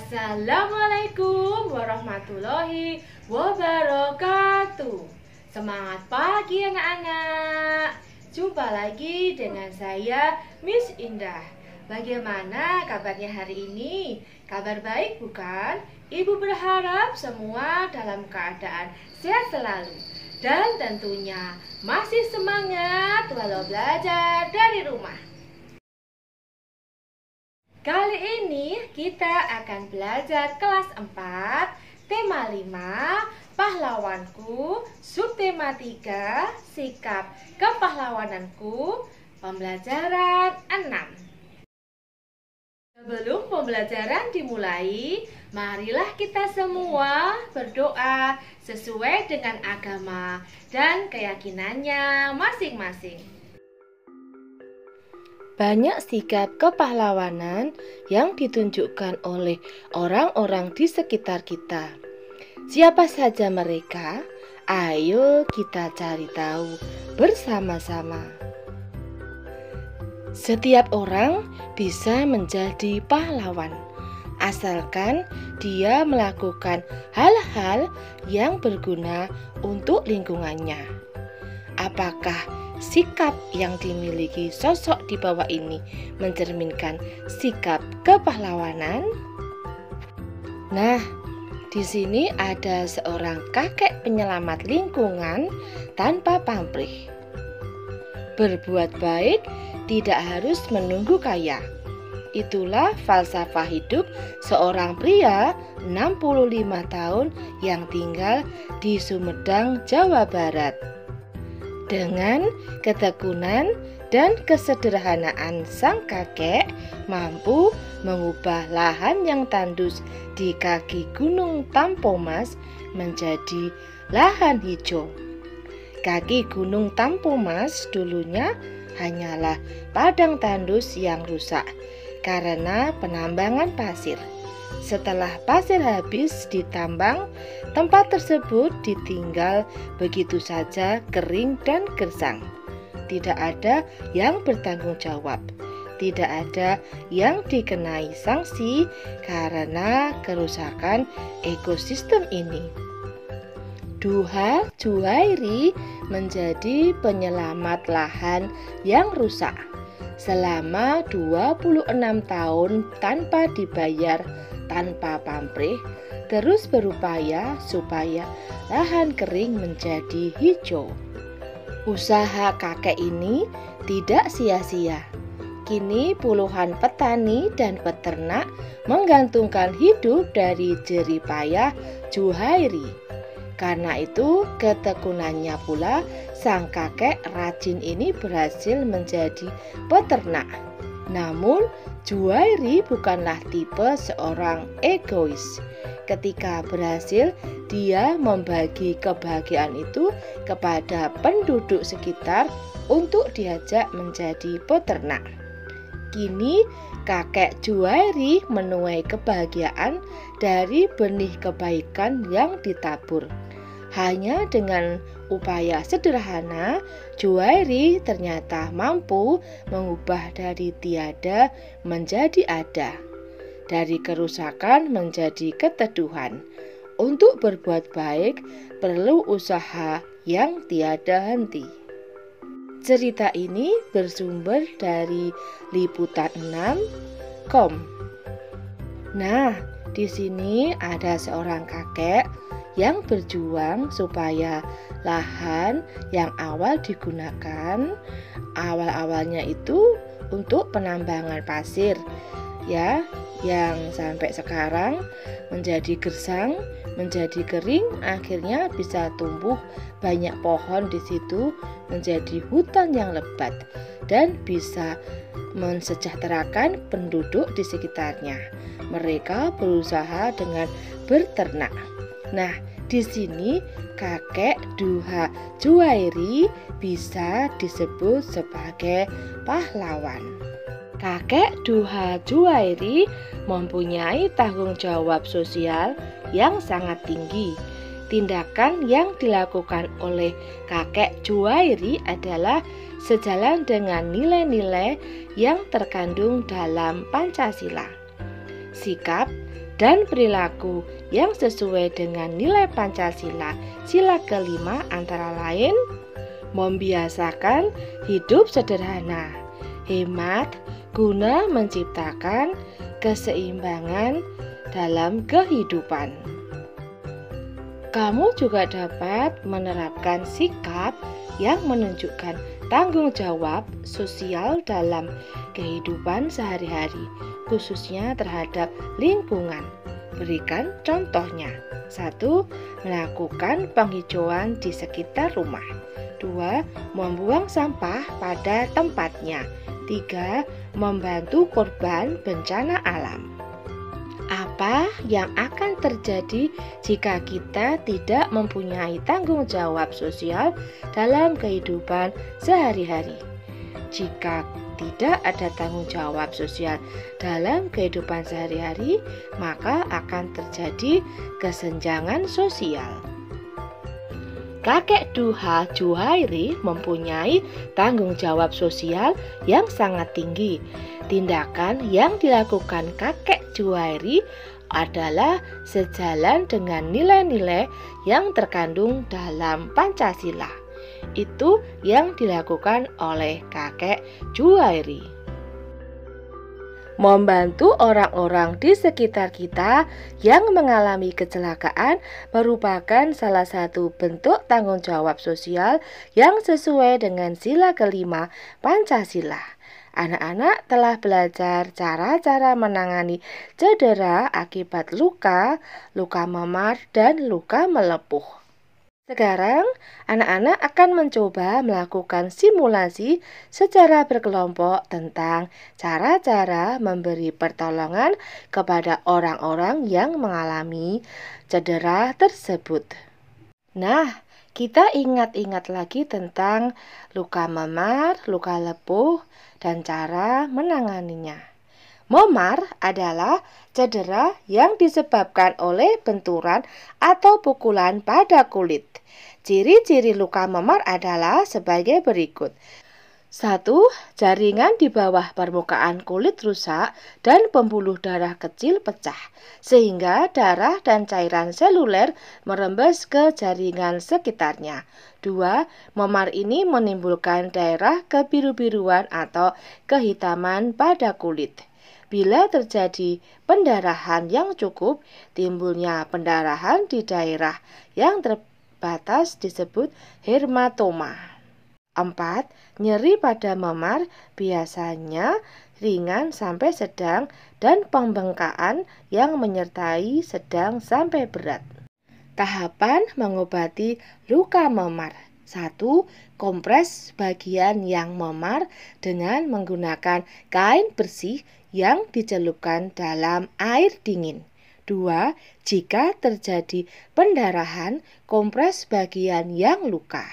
Assalamualaikum warahmatullahi wabarakatuh. Semangat pagi anak-anak. Jumpa lagi dengan saya Miss Indah. Bagaimana kabarnya hari ini? Kabar baik bukan? Ibu berharap semua dalam keadaan sehat selalu. Dan tentunya masih semangat walau belajar dari rumah. Kali ini kita akan belajar kelas 4, tema 5, pahlawanku, subtema 3, sikap kepahlawananku, pembelajaran 6. Sebelum pembelajaran dimulai, marilah kita semua berdoa sesuai dengan agama dan keyakinannya masing-masing. Banyak sikap kepahlawanan yang ditunjukkan oleh orang-orang di sekitar kita. Siapa saja mereka? Ayo kita cari tahu bersama-sama. Setiap orang bisa menjadi pahlawan, asalkan dia melakukan hal-hal yang berguna untuk lingkungannya. Apakah sikap yang dimiliki sosok di bawah ini mencerminkan sikap kepahlawanan? Nah, di sini ada seorang kakek penyelamat lingkungan tanpa pamrih. Berbuat baik tidak harus menunggu kaya. Itulah falsafah hidup seorang pria 65 tahun yang tinggal di Sumedang, Jawa Barat. Dengan ketekunan dan kesederhanaan sang kakek mampu mengubah lahan yang tandus di kaki Gunung Tampomas menjadi lahan hijau. Kaki Gunung Tampomas dulunya hanyalah padang tandus yang rusak karena penambangan pasir. Setelah pasir habis ditambang, tempat tersebut ditinggal begitu saja kering dan gersang. Tidak ada yang bertanggung jawab. Tidak ada yang dikenai sanksi karena kerusakan ekosistem ini. Duha Juwairi menjadi penyelamat lahan yang rusak. Selama 26 tahun tanpa dibayar, tanpa pamrih, terus berupaya supaya lahan kering menjadi hijau. Usaha kakek ini tidak sia-sia. Kini puluhan petani dan peternak menggantungkan hidup dari jerih payah Juwairi. Karena itu ketekunannya pula sang kakek rajin ini berhasil menjadi peternak. Namun Juwairi bukanlah tipe seorang egois. Ketika berhasil, dia membagi kebahagiaan itu kepada penduduk sekitar untuk diajak menjadi peternak. Kini kakek Juwairi menuai kebahagiaan dari benih kebaikan yang ditabur. Hanya dengan upaya sederhana, Juwairi ternyata mampu mengubah dari tiada menjadi ada, dari kerusakan menjadi keteduhan. Untuk berbuat baik perlu usaha yang tiada henti. Cerita ini bersumber dari liputan6.com. Nah, di sini ada seorang kakek yang berjuang supaya lahan yang awal digunakan awalnya itu untuk penambangan pasir ya, yang sampai sekarang menjadi gersang, menjadi kering, akhirnya bisa tumbuh banyak pohon di situ menjadi hutan yang lebat dan bisa mensejahterakan penduduk di sekitarnya. Mereka berusaha dengan berternak. Nah, di sini kakek Duha Juwairi bisa disebut sebagai pahlawan. Kakek Duha Juwairi mempunyai tanggung jawab sosial yang sangat tinggi. Tindakan yang dilakukan oleh kakek Juwairi adalah sejalan dengan nilai-nilai yang terkandung dalam Pancasila. Sikap dan perilaku yang sesuai dengan nilai Pancasila. Sila kelima antara lain membiasakan hidup sederhana, hemat guna menciptakan keseimbangan dalam kehidupan. Kamu juga dapat menerapkan sikap yang menunjukkan tanggung jawab sosial dalam kehidupan sehari-hari, khususnya terhadap lingkungan. Berikan contohnya. 1. Melakukan penghijauan di sekitar rumah. 2. Membuang sampah pada tempatnya. 3. Membantu korban bencana alam. Apa yang akan terjadi jika kita tidak mempunyai tanggung jawab sosial dalam kehidupan sehari-hari? Jika tidak ada tanggung jawab sosial dalam kehidupan sehari-hari, maka akan terjadi kesenjangan sosial. Kakek Duha Juhairi mempunyai tanggung jawab sosial yang sangat tinggi. Tindakan yang dilakukan kakek Juhairi adalah sejalan dengan nilai-nilai yang terkandung dalam Pancasila. Itu yang dilakukan oleh kakek Juhairi. Membantu orang-orang di sekitar kita yang mengalami kecelakaan merupakan salah satu bentuk tanggung jawab sosial yang sesuai dengan sila kelima Pancasila. Anak-anak telah belajar cara-cara menangani cedera akibat luka, luka memar, dan luka melepuh. Sekarang, anak-anak akan mencoba melakukan simulasi secara berkelompok tentang cara-cara memberi pertolongan kepada orang-orang yang mengalami cedera tersebut. Nah, kita ingat-ingat lagi tentang luka memar, luka lepuh, dan cara menanganinya. Memar adalah cedera yang disebabkan oleh benturan atau pukulan pada kulit. Ciri-ciri luka memar adalah sebagai berikut. 1. Jaringan di bawah permukaan kulit rusak dan pembuluh darah kecil pecah, sehingga darah dan cairan seluler merembes ke jaringan sekitarnya. 2. Memar ini menimbulkan daerah kebiru-biruan atau kehitaman pada kulit. Bila terjadi pendarahan yang cukup, timbulnya pendarahan di daerah yang terbatas disebut hematoma. 4. Nyeri pada memar biasanya ringan sampai sedang dan pembengkakan yang menyertai sedang sampai berat. Tahapan mengobati luka memar. 1. Kompres bagian yang memar dengan menggunakan kain bersih yang dicelupkan dalam air dingin. 2. Jika terjadi pendarahan, kompres bagian yang luka.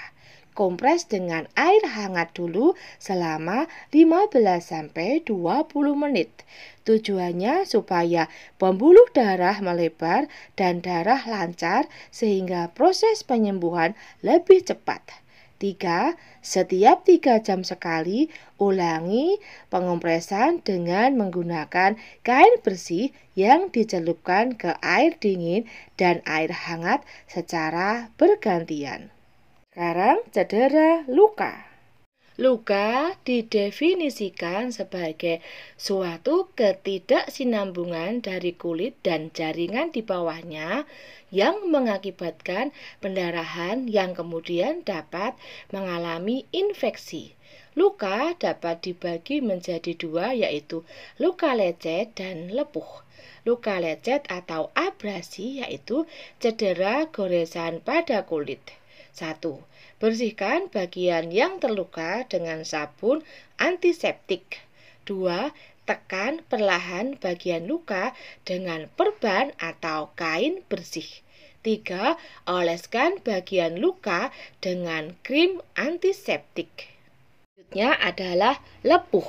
Kompres dengan air hangat dulu selama 15-20 menit. Tujuannya supaya pembuluh darah melebar dan darah lancar sehingga proses penyembuhan lebih cepat. 3. Setiap 3 jam sekali, ulangi pengompresan dengan menggunakan kain bersih yang dicelupkan ke air dingin dan air hangat secara bergantian. Sekarang cedera luka. Luka didefinisikan sebagai suatu ketidaksinambungan dari kulit dan jaringan di bawahnya yang mengakibatkan pendarahan yang kemudian dapat mengalami infeksi. Luka dapat dibagi menjadi 2, yaitu luka lecet dan lepuh. Luka lecet atau abrasi yaitu cedera goresan pada kulit. 1. Bersihkan bagian yang terluka dengan sabun antiseptik. 2. Tekan perlahan bagian luka dengan perban atau kain bersih. 3. Oleskan bagian luka dengan krim antiseptik. Selanjutnya adalah lepuh.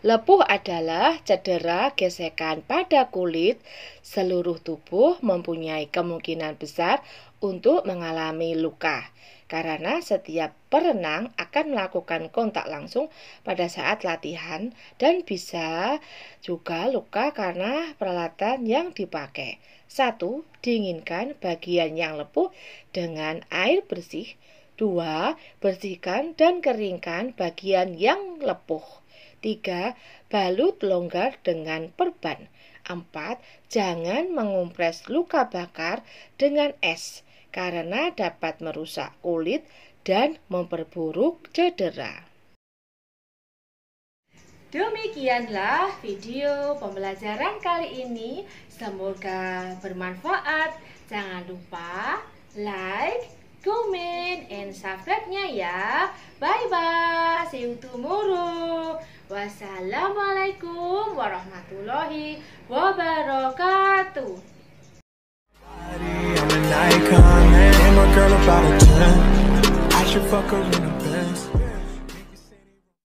Lepuh adalah cedera gesekan pada kulit. Seluruh tubuh mempunyai kemungkinan besar untuk mengalami luka, karena setiap perenang akan melakukan kontak langsung pada saat latihan dan bisa juga luka karena peralatan yang dipakai. 1. Dinginkan bagian yang lepuh dengan air bersih. 2. Bersihkan dan keringkan bagian yang lepuh. 3. Balut longgar dengan perban. 4. Jangan mengompres luka bakar dengan es, karena dapat merusak kulit dan memperburuk cedera. Demikianlah video pembelajaran kali ini. Semoga bermanfaat. Jangan lupa like, comment, and subscribe-nya ya. Bye-bye. See you tomorrow. Wassalamualaikum warahmatullahi wabarakatuh. I'm an icon, man. I'm a girl about a 10. I should fuck her in a